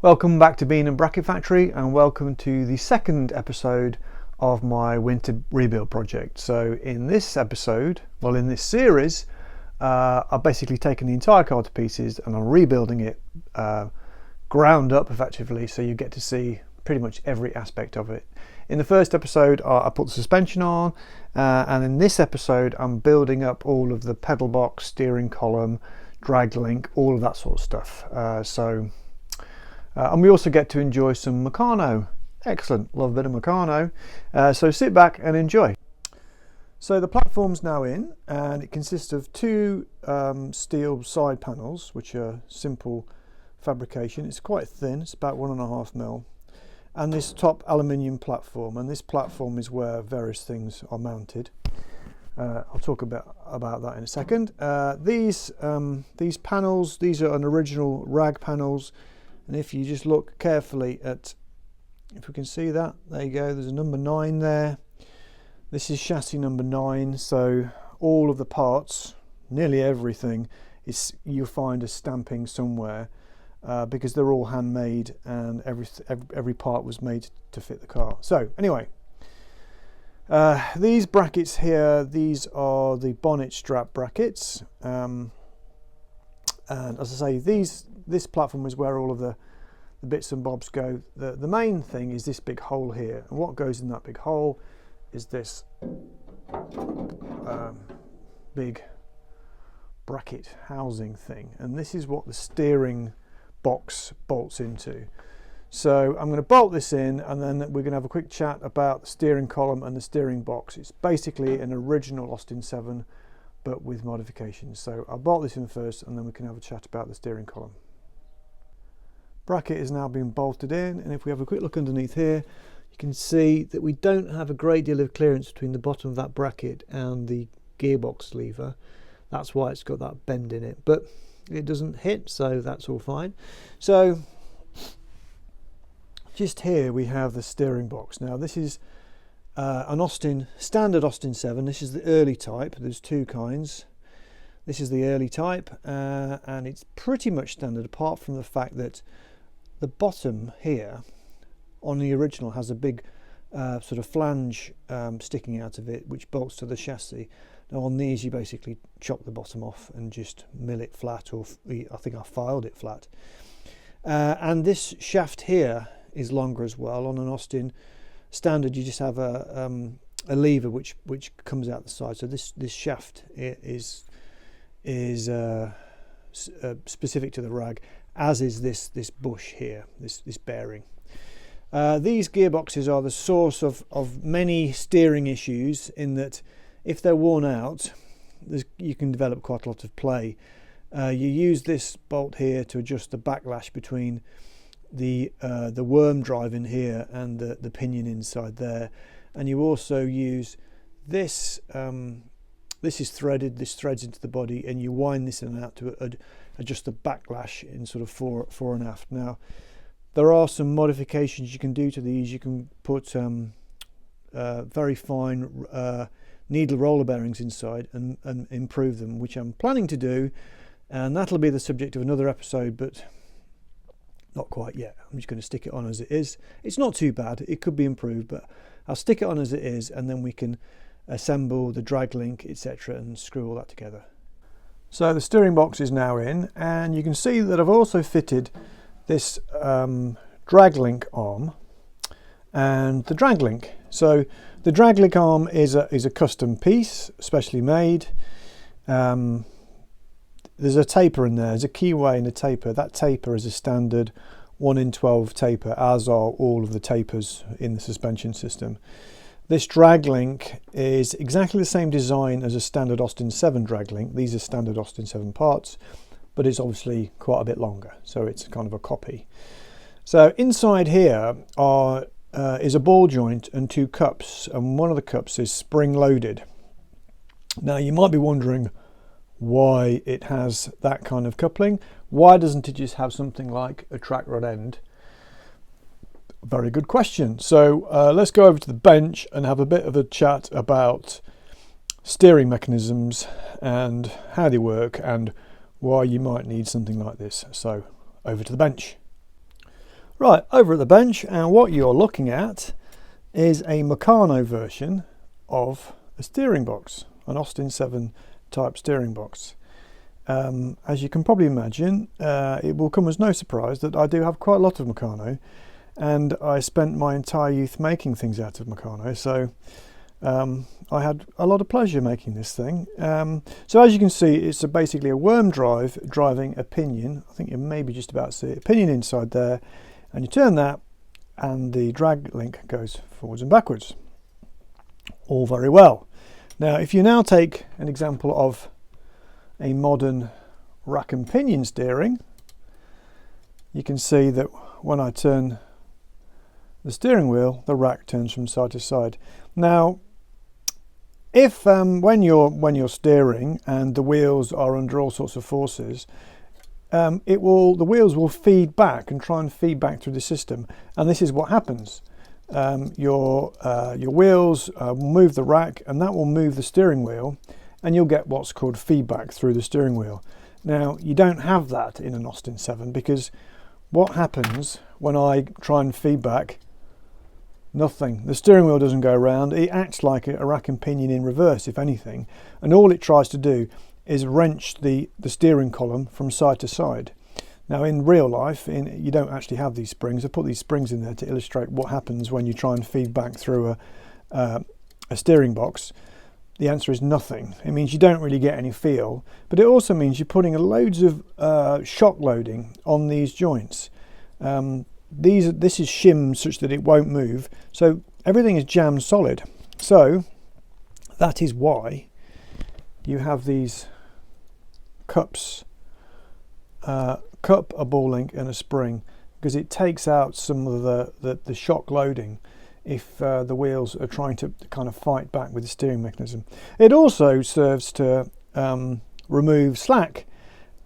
Welcome back to Bean and Bracket Factory, and welcome to the second episode of my winter rebuild project. So in this episode, in this series, I've basically taken the entire car to pieces and I'm rebuilding it ground up effectively, so you get to see pretty much every aspect of it. In the first episode I put the suspension on, and in this episode I'm building up all of the pedal box, steering column, drag link, all of that sort of stuff. And we also get to enjoy some Meccano. Excellent, love a bit of Meccano. So sit back and enjoy. So the platform's now in, and it consists of two steel side panels, which are simple fabrication. It's quite thin, it's about 1.5mm. And this top aluminium platform, and this platform is where various things are mounted. I'll talk about that in a second. These panels, these are an original Wragg panels. And if you just look carefully at, if we can see that, there you go, there's a number 9 there. This is chassis number 9, so all of the parts, nearly everything, you'll find a stamping somewhere because they're all handmade, and every part was made to fit the car. So anyway, these brackets here, these are the bonnet strap brackets. And as I say, this platform is where all of the bits and bobs go. The main thing is this big hole here, and what goes in that big hole is this big bracket housing thing, and this is what the steering box bolts into. So I'm going to bolt this in, and then we're going to have a quick chat about the steering column and the steering box. It's basically an original Austin 7 but with modifications. So I'll bolt this in first, and then we can have a chat about the steering column. Bracket is now being bolted in, and if we have a quick look underneath here, you can see that we don't have a great deal of clearance between the bottom of that bracket and the gearbox lever. That's why it's got that bend in it, but it doesn't hit, so that's all fine. So just here we have the steering box. Now this is an standard Austin 7. This is the early type. There's two kinds. This is the early type, and it's pretty much standard, apart from the fact that the bottom here on the original has a big sort of flange sticking out of it, which bolts to the chassis. Now on these you basically chop the bottom off and just mill it flat, or I think I filed it flat. And this shaft here is longer as well. On an Austin standard you just have a lever which comes out the side, so this shaft is specific to the Wragg, as is this bush here, this bearing. These gearboxes are the source of many steering issues, in that if they're worn out, you can develop quite a lot of play. You use this bolt here to adjust the backlash between the worm drive in here and the pinion inside there, and you also use this. This is threaded. This threads into the body, and you wind this in and out to adjust the backlash in sort of fore and aft. Now there are some modifications you can do to these. You can put very fine needle roller bearings inside and improve them, which I'm planning to do, and that'll be the subject of another episode, but not quite yet. I'm just going to stick it on as it is. It's not too bad, it could be improved, but I'll stick it on as it is, and then we can assemble the drag link, etc., and screw all that together. So the steering box is now in, and you can see that I've also fitted this drag link arm and the drag link. So the drag link arm is a custom piece, specially made. There's a taper in there, there's a keyway and a taper. That taper is a standard 1 in 12 taper, as are all of the tapers in the suspension system. This drag link is exactly the same design as a standard Austin 7 drag link. These are standard Austin 7 parts, but it's obviously quite a bit longer, so it's kind of a copy. So inside here is a ball joint and two cups, and one of the cups is spring loaded. Now you might be wondering why it has that kind of coupling. Why doesn't it just have something like a track rod end? Very good question. So let's go over to the bench and have a bit of a chat about steering mechanisms and how they work and why you might need something like this. So over to the bench. Right, over at the bench, and what you're looking at is a Meccano version of a steering box, an Austin 7 type steering box. As you can probably imagine, it will come as no surprise that I do have quite a lot of Meccano, and I spent my entire youth making things out of Meccano, so I had a lot of pleasure making this thing. So as you can see, it's basically a worm drive driving a pinion. I think you maybe just about see a pinion inside there, and you turn that and the drag link goes forwards and backwards. All very well. Now if you now take an example of a modern rack and pinion steering, you can see that when I turn the steering wheel, the rack turns from side to side. Now if when you're steering and the wheels are under all sorts of forces, the wheels will feed back and try and feed back through the system, and this is what happens. Your wheels will move the rack, and that will move the steering wheel, and you'll get what's called feedback through the steering wheel. Now you don't have that in an Austin 7, because what happens when I try and feedback? Nothing. The steering wheel doesn't go around. It acts like a rack and pinion in reverse, if anything, and all it tries to do is wrench the steering column from side to side. Now in real life, you don't actually have these springs. I put these springs in there to illustrate what happens when you try and feed back through a steering box. The answer is nothing. It means you don't really get any feel, but it also means you're putting loads of shock loading on these joints. This is shimmed such that it won't move, so everything is jammed solid. So that is why you have these cups, a ball link and a spring, because it takes out some of the shock loading if the wheels are trying to kind of fight back with the steering mechanism. It also serves to remove slack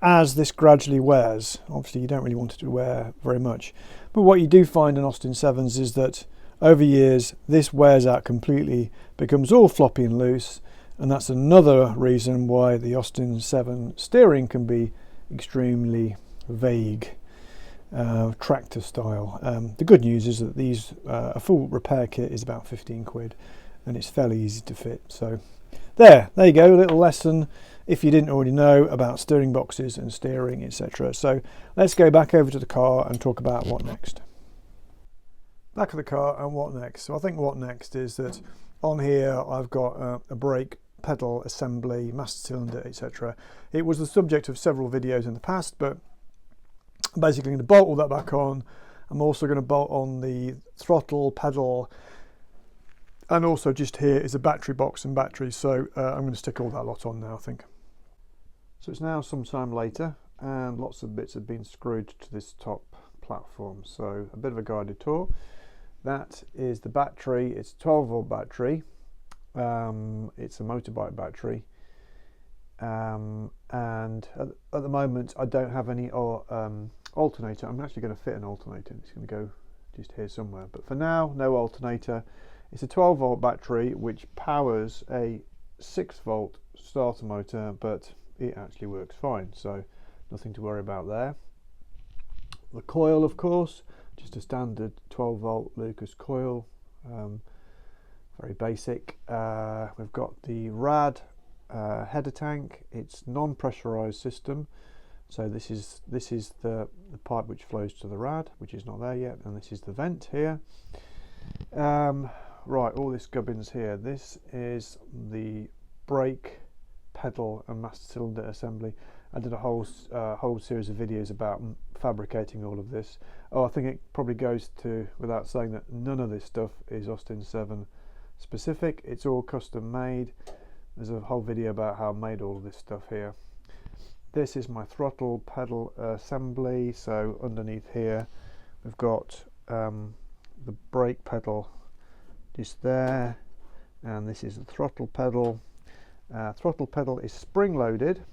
as this gradually wears. Obviously you don't really want it to wear very much, but what you do find in Austin 7s is that over years this wears out completely, becomes all floppy and loose, and that's another reason why the Austin 7 steering can be extremely vague, tractor style. The good news is that these a full repair kit is about 15 quid, and it's fairly easy to fit. So there you go, a little lesson if you didn't already know about steering boxes and steering, etc. So let's go back over to the car and talk about what next. Back of the car and what next. So I think what next is that on here I've got a brake pedal assembly, master cylinder, etc. It was the subject of several videos in the past, but I'm basically going to bolt all that back on. I'm also going to bolt on the throttle pedal, and also just here is a battery box and batteries, so I'm going to stick all that lot on now, I think. So it's now some time later and lots of bits have been screwed to this top platform, so a bit of a guided tour. That is the battery. It's a 12-volt battery. It's a motorbike battery, and at the moment I don't have any alternator. I'm actually going to fit an alternator. It's going to go just here somewhere, but for now no alternator. It's a 12-volt battery which powers a 6-volt starter motor, but it actually works fine, so nothing to worry about there. The coil, of course, just a standard 12-volt Lucas coil, very basic. We've got the Wragg header tank. It's non-pressurized system, so this is the pipe which flows to the Wragg, which is not there yet, and this is the vent here. Right, all this gubbins here. This is the brake pedal and master cylinder assembly. I did a whole series of videos about fabricating all of this. Oh, I think it probably goes to without saying that none of this stuff is Austin 7 specific. It's all custom made. There's a whole video about how I made all of this stuff here. This is my throttle pedal assembly. So underneath here we've got the brake pedal just there, and this is the throttle pedal. Throttle pedal is spring loaded.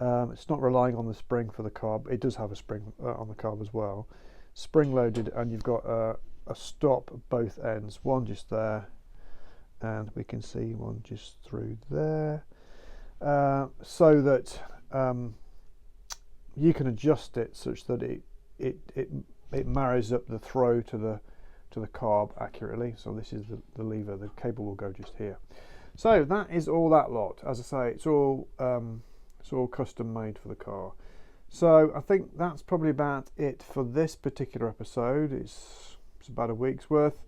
It's not relying on the spring for the carb. It does have a spring on the carb as well. Spring loaded, and you've got a stop at both ends. One just there, and we can see one just through there, so that you can adjust it such that it marries up the throw to the carb accurately. So this is the lever. The cable will go just here. So that is all that lot. As I say, it's all custom made for the car. So I think that's probably about it for this particular episode. It's about a week's worth.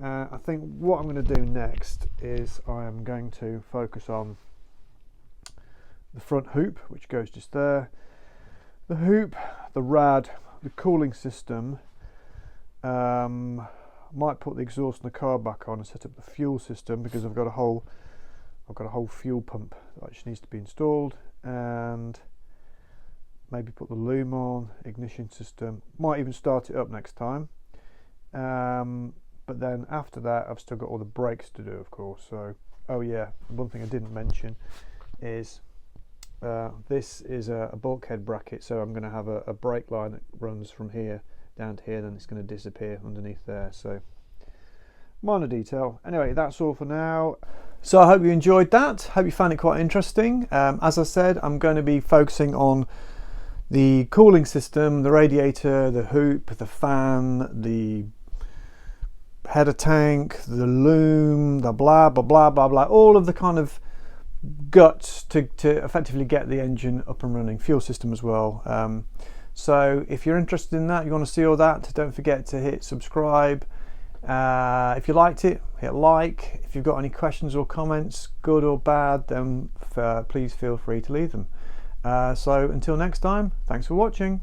I think what I'm going to do next is I am going to focus on the front hoop, which goes just there. The hoop, the rad, the cooling system. Might put the exhaust and the car back on and set up the fuel system, because I've got a whole fuel pump that actually needs to be installed, and maybe put the loom on, ignition system. Might even start it up next time. But then after that, I've still got all the brakes to do, of course. So, oh yeah, one thing I didn't mention is this is a bulkhead bracket. So I'm going to have a brake line that runs from here down to here, then it's going to disappear underneath there. So minor detail. Anyway, that's all for now. So I hope you enjoyed that. Hope you found it quite interesting. As I said, I'm going to be focusing on the cooling system, the radiator, the hoop, the fan, the header tank, the loom, the blah blah blah blah blah, all of the kind of guts to effectively get the engine up and running. Fuel system as well. So if you're interested in that, you want to see all that, don't forget to hit subscribe. If you liked it, hit like. If you've got any questions or comments, good or bad, then please feel free to leave them. So until next time, thanks for watching.